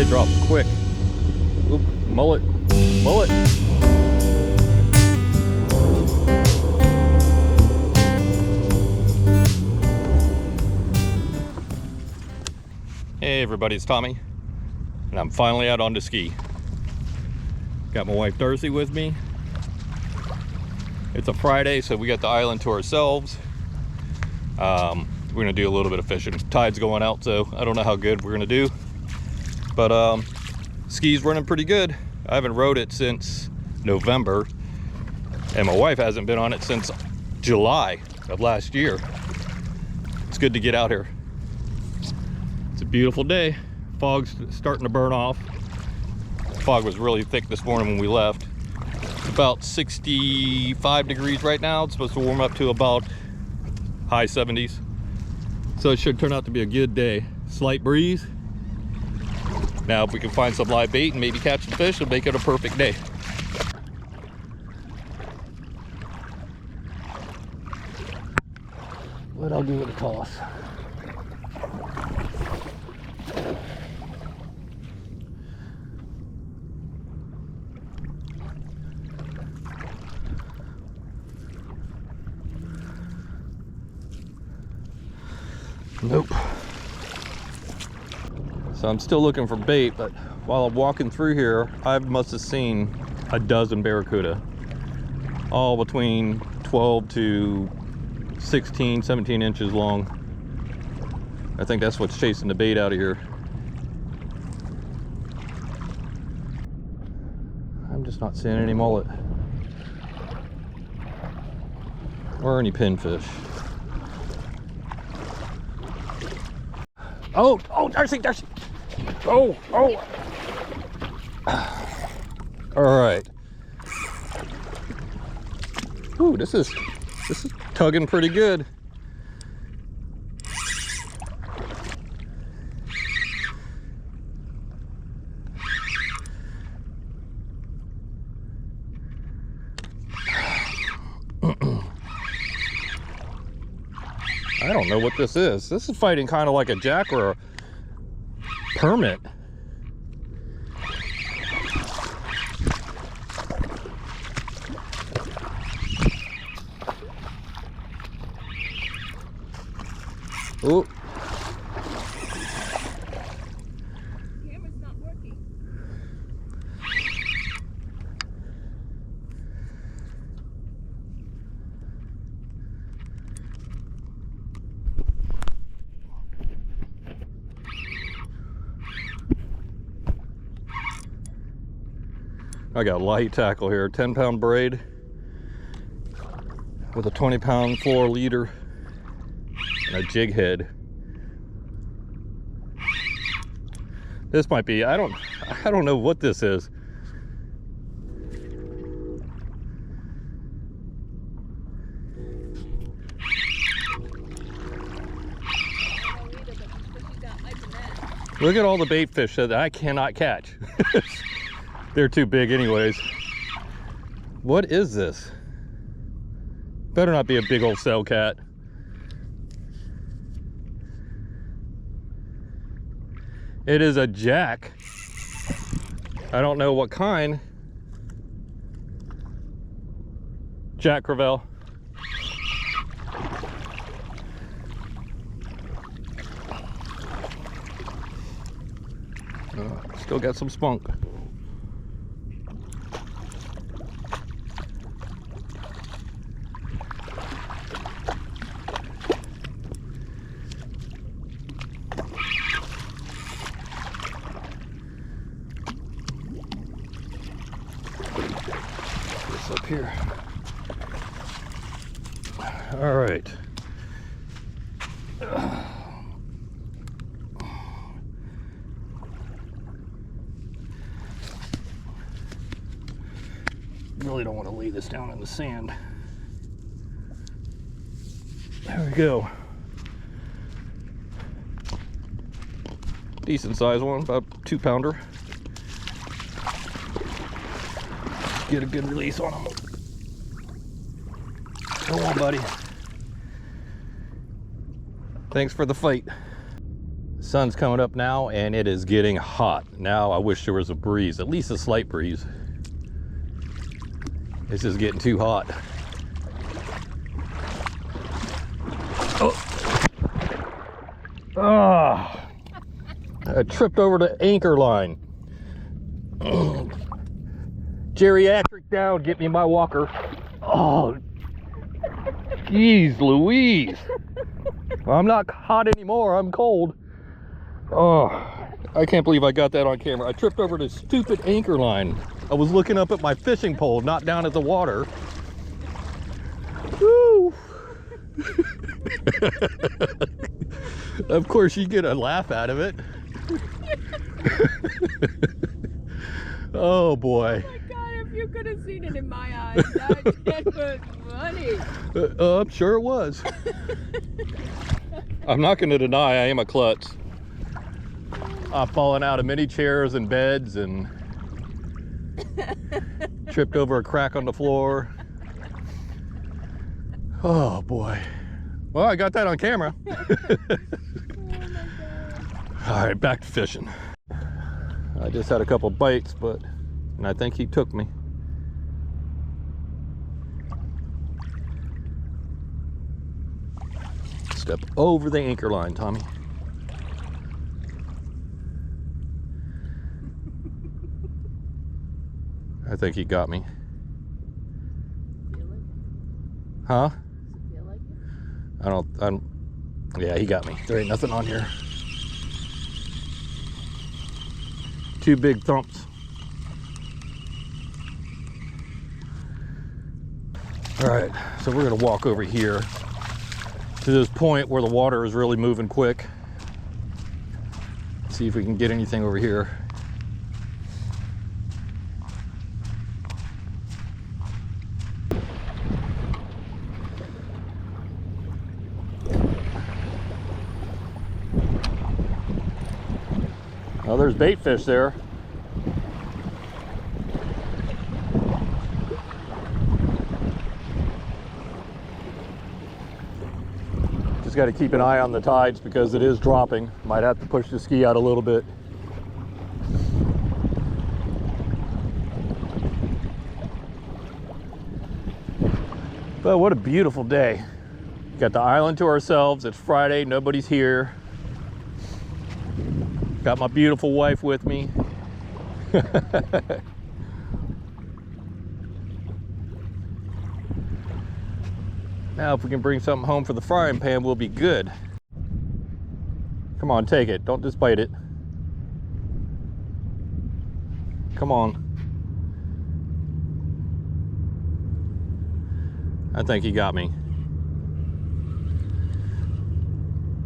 drop quick. Oop, mullet. Mullet. Hey everybody, it's Tommy, and I'm finally out on the ski. Got my wife Darcey with me. It's a Friday, so we got the island to ourselves. We're gonna do a little bit of fishing. Tide's going out, so I don't know how good we're gonna do. But ski's running pretty good. I haven't rode it since November, and my wife hasn't been on it since July of last year. It's good to get out here. It's a beautiful day. Fog's starting to burn off. The fog was really thick this morning when we left. It's about 65 degrees right now. It's supposed to warm up to about high 70s. So it should turn out to be a good day. Slight breeze. Now if we can find some live bait and maybe catch some fish, it'll make it a perfect day. What I'll do with a toss. Nope. So I'm still looking for bait, but while I'm walking through here, I must have seen a dozen barracuda, all between 12 to 16, 17 inches long. I think that's what's chasing the bait out of here. I'm just not seeing any mullet or any pinfish. Oh, Darcey. Oh. All right. Ooh, this is tugging pretty good. I don't know what this is. This is fighting kind of like a jack or a permit. Ooh. Camera's not working. I got light tackle here, 10-pound braid with a 20-pound floor leader and a jig head. This might be, I don't know what this is. Look at all the bait fish that I cannot catch. They're too big anyways. What is this? Better not be a big old cell cat. It is a jack. I don't know what kind. Jack Crevalle. Still got some spunk. Up here. All right. Really don't want to lay this down in the sand. There we go. Decent size one, about 2-pounder. Get a good release on him. Come on, buddy. Thanks for the fight. Sun's coming up now and it is getting hot. Now I wish there was a breeze, at least a slight breeze. This is getting too hot. Oh. I tripped over the anchor line. Geriatric down, get me my walker. Oh, geez Louise. Well, I'm not hot anymore, I'm cold. Oh, I can't believe I got that on camera. I tripped over this stupid anchor line. I was looking up at my fishing pole, not down at the water. Woo! Of course, you get a laugh out of it. Oh boy. Oh my God, if you could have seen it in my eyes, that was funny. I'm sure it was. I'm not going to deny I am a klutz. I've fallen out of many chairs and beds and tripped over a crack on the floor. Oh boy. Well, I got that on camera. Oh my God. All right, back to fishing. I just had a couple bites, and I think he took me. Step over the anchor line, Tommy. I think he got me. Feel it? Huh? Does it feel like it? I don't, yeah, he got me. There ain't nothing on here. Two big thumps. All right, so we're gonna walk over here to this point where the water is really moving quick. See if we can get anything over here. Oh, there's bait fish there. Just got to keep an eye on the tides because it is dropping. Might have to push the ski out a little bit. But what a beautiful day. Got the island to ourselves. It's Friday, nobody's here. Got my beautiful wife with me. Now if we can bring something home for the frying pan, we'll be good. Come on, take it. Don't just bite it. Come on. I think he got me.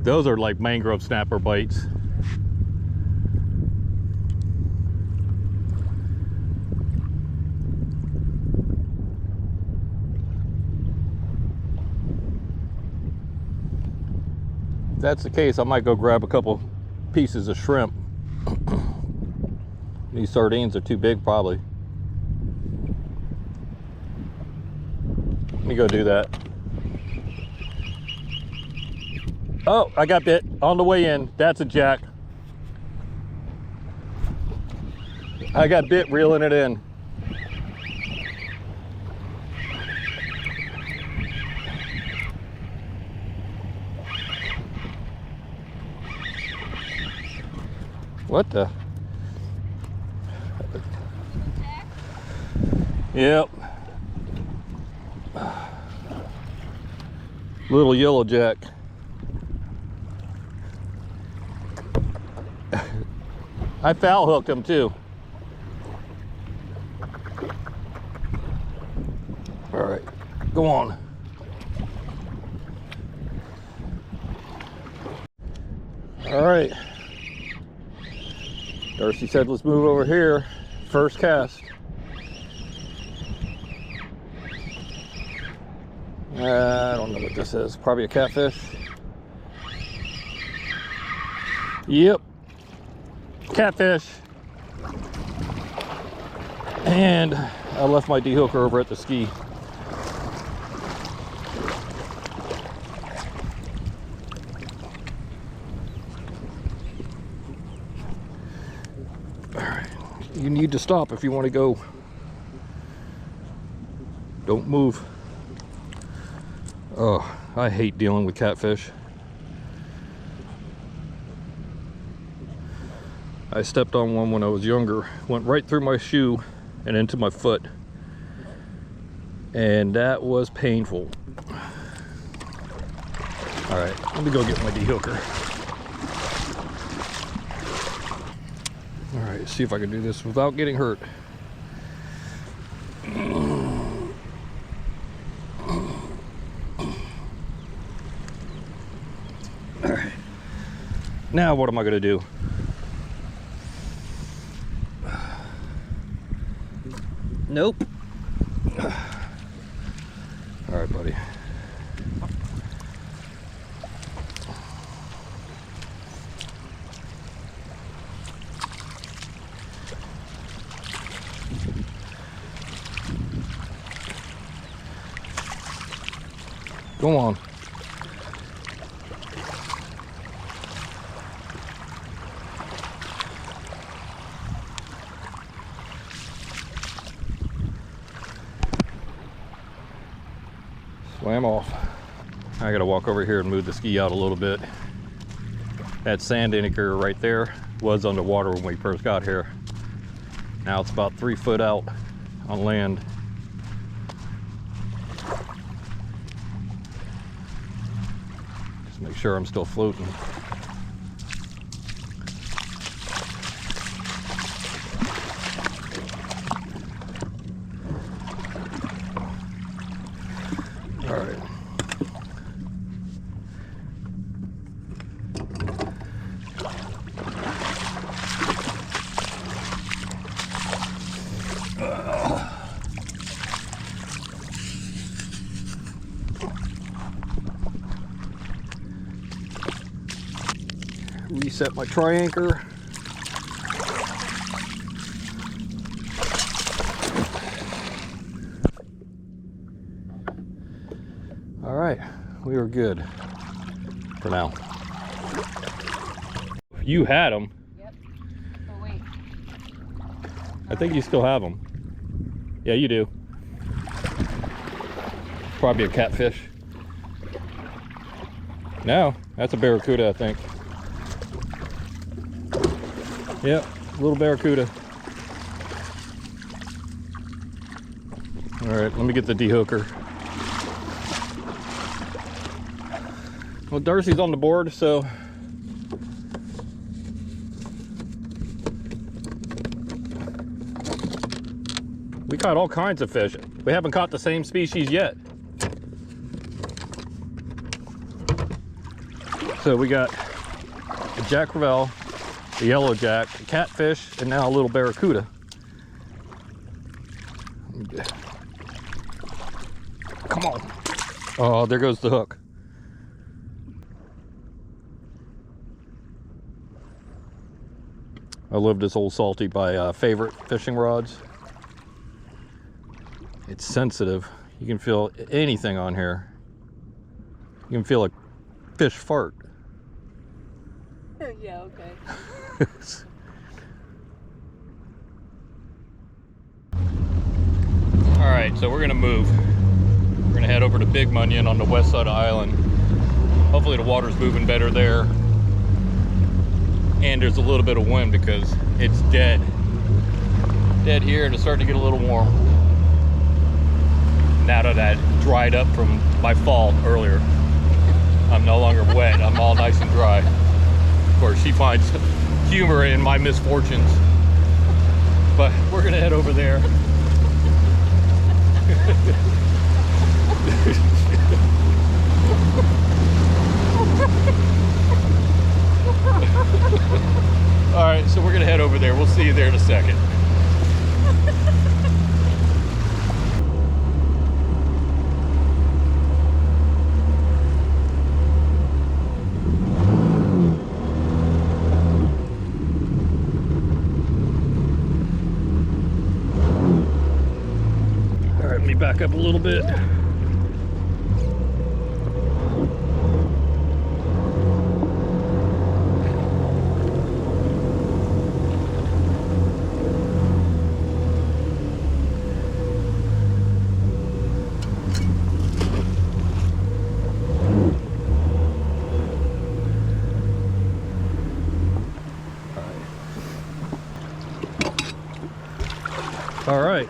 Those are like mangrove snapper bites. If that's the case, I might go grab a couple pieces of shrimp. These sardines are too big, probably. Let me go do that. Oh, I got bit on the way in. That's a jack. I got bit reeling it in. What the? Yep. Little yellow jack. I foul hooked him too. All right, go on. All right. Darcey said, let's move over here. First cast. I don't know what this is. Probably a catfish. Yep. Catfish. And I left my dehooker over at the ski. You need to stop if you want to go. Don't move. Oh, I hate dealing with catfish. I stepped on one when I was younger, went right through my shoe and into my foot, and that was painful. All right, let me go get my de-hooker. All right, see if I can do this without getting hurt. All right, now what am I gonna do? Nope. All right, buddy. Go on. Swam off. I gotta walk over here and move the ski out a little bit. That sand anchor right there was underwater when we first got here. Now it's about 3 foot out on land. Just make sure I'm still floating. All right. Reset my TriAnchor. All right, we are good for now. You had them. Yep. Oh, wait. I think you still have them. Yeah, you do. Probably a catfish. No, that's a barracuda, I think. Yep, little barracuda. All right, let me get the de-hooker. Well, Darcey's on the board, so we caught all kinds of fish. We haven't caught the same species yet. So we got a jack crevalle, a yellow jack, a catfish, and now a little barracuda. Come on. Oh, there goes the hook. I love this old salty by Favorite fishing rods. It's sensitive. You can feel anything on here. You can feel a fish fart. Yeah, okay. All right, so we're gonna move. We're gonna head over to Big Munyon on the west side of the island. Hopefully the water's moving better there. And there's a little bit of wind because it's dead. Dead here, and it's starting to get a little warm. Now that I dried up from my fall earlier, I'm no longer wet. I'm all nice and dry. Of course, she finds humor in my misfortunes. But we're gonna head over there. All right, so we're gonna head over there. We'll see you there in a second. All right, let me back up a little bit. All right.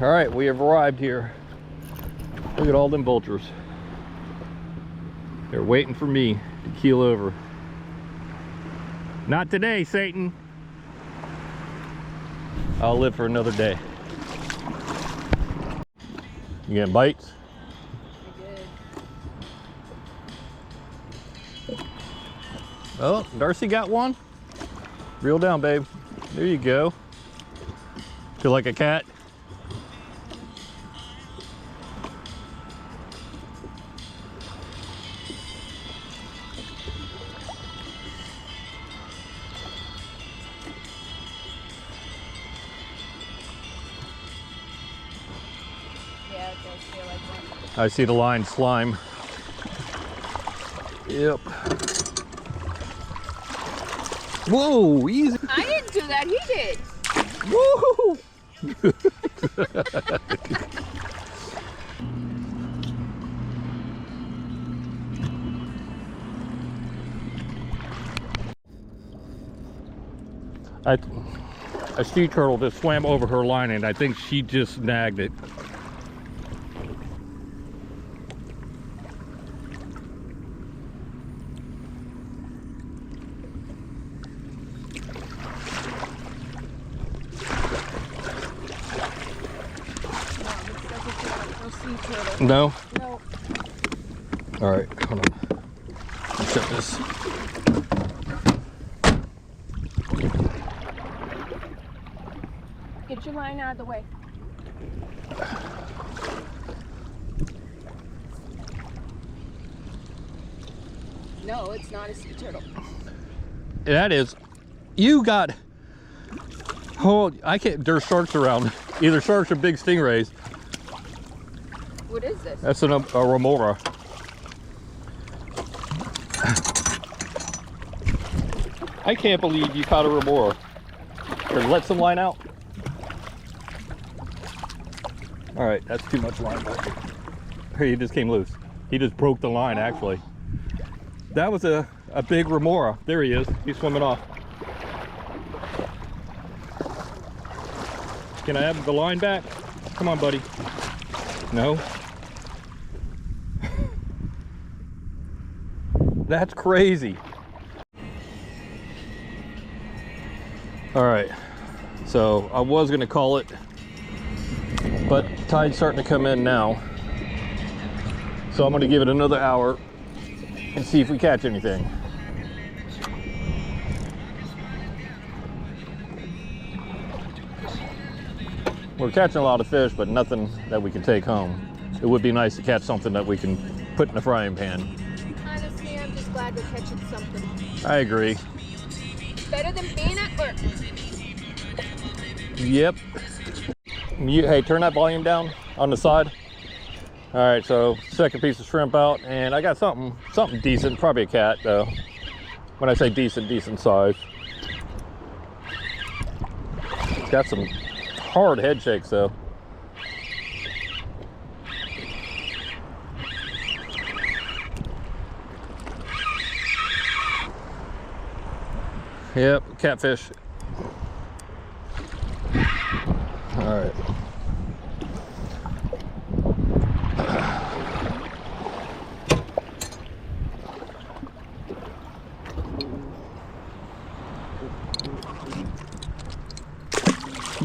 All right, we have arrived here. Look at all them vultures. They're waiting for me to keel over. Not today, Satan. I'll live for another day. You getting bites? I did. Oh, Darcey got one. Reel down, babe. There you go. Feel like a cat? Yeah, it does feel like one. I see the line slime. Yep. Whoa, easy. I didn't do that, he did. Woo! A sea turtle just swam over her line and I think she just snagged it. No? No. All right, hold on. Let's set this. Get your line out of the way. No, it's not a sea turtle. That is, you got, oh, I can't, there's sharks around. Either sharks or big stingrays. What is this? That's a remora. I can't believe you caught a remora. Here, let some line out. All right, that's too much line. Here, he just came loose. He just broke the line, actually. That was a big remora. There he is. He's swimming off. Can I have the line back? Come on, buddy. No? That's crazy. All right, so I was gonna call it, but tide's starting to come in now. So I'm gonna give it another hour and see if we catch anything. We're catching a lot of fish, but nothing that we can take home. It would be nice to catch something that we can put in the frying pan. Honestly, I'm just glad we're catching something. I agree. Better than being at work. Yep. Hey, turn that volume down on the side. All right, so second piece of shrimp out, and I got something decent, probably a cat though. When I say decent, decent size. It's got some hard head shakes though. Yep, catfish. All right.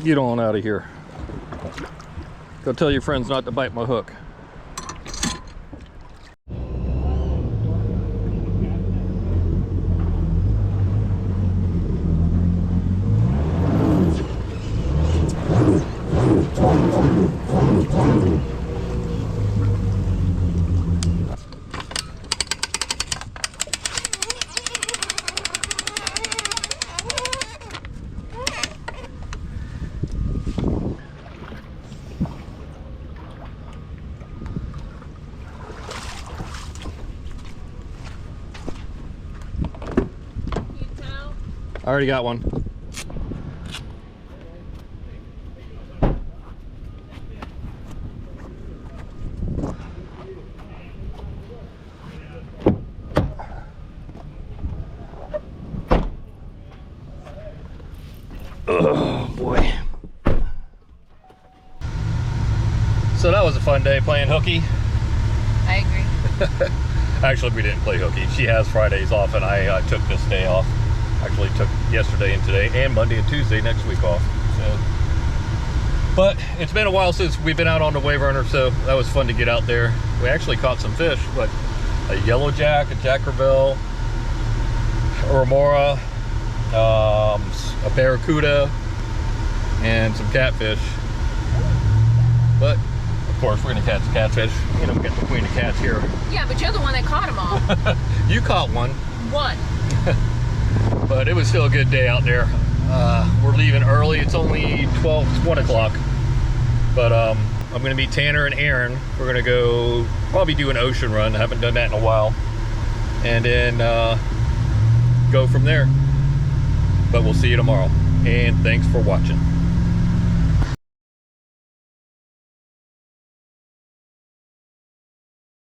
Get on out of here. Go tell your friends not to bite my hook. I already got one. Oh boy. So that was a fun day playing hooky. I agree. Actually, we didn't play hooky. She has Fridays off, and I took this day off. Actually took yesterday and today, and Monday and Tuesday next week off. So, but it's been a while since we've been out on the wave runner, so that was fun to get out there. We actually caught some fish, but a yellowjack, a jack crevalle, a remora, a barracuda, and some catfish. But of course, we're gonna catch catfish. You know, get the queen of cats here. Yeah, but you're the one that caught them all. You caught one. One. But it was still a good day out there. We're leaving early. It's only 1 o'clock. But I'm gonna meet Tanner and Aaron. We're gonna go probably do an ocean run. I haven't done that in a while. And then go from there. But we'll see you tomorrow. And thanks for watching.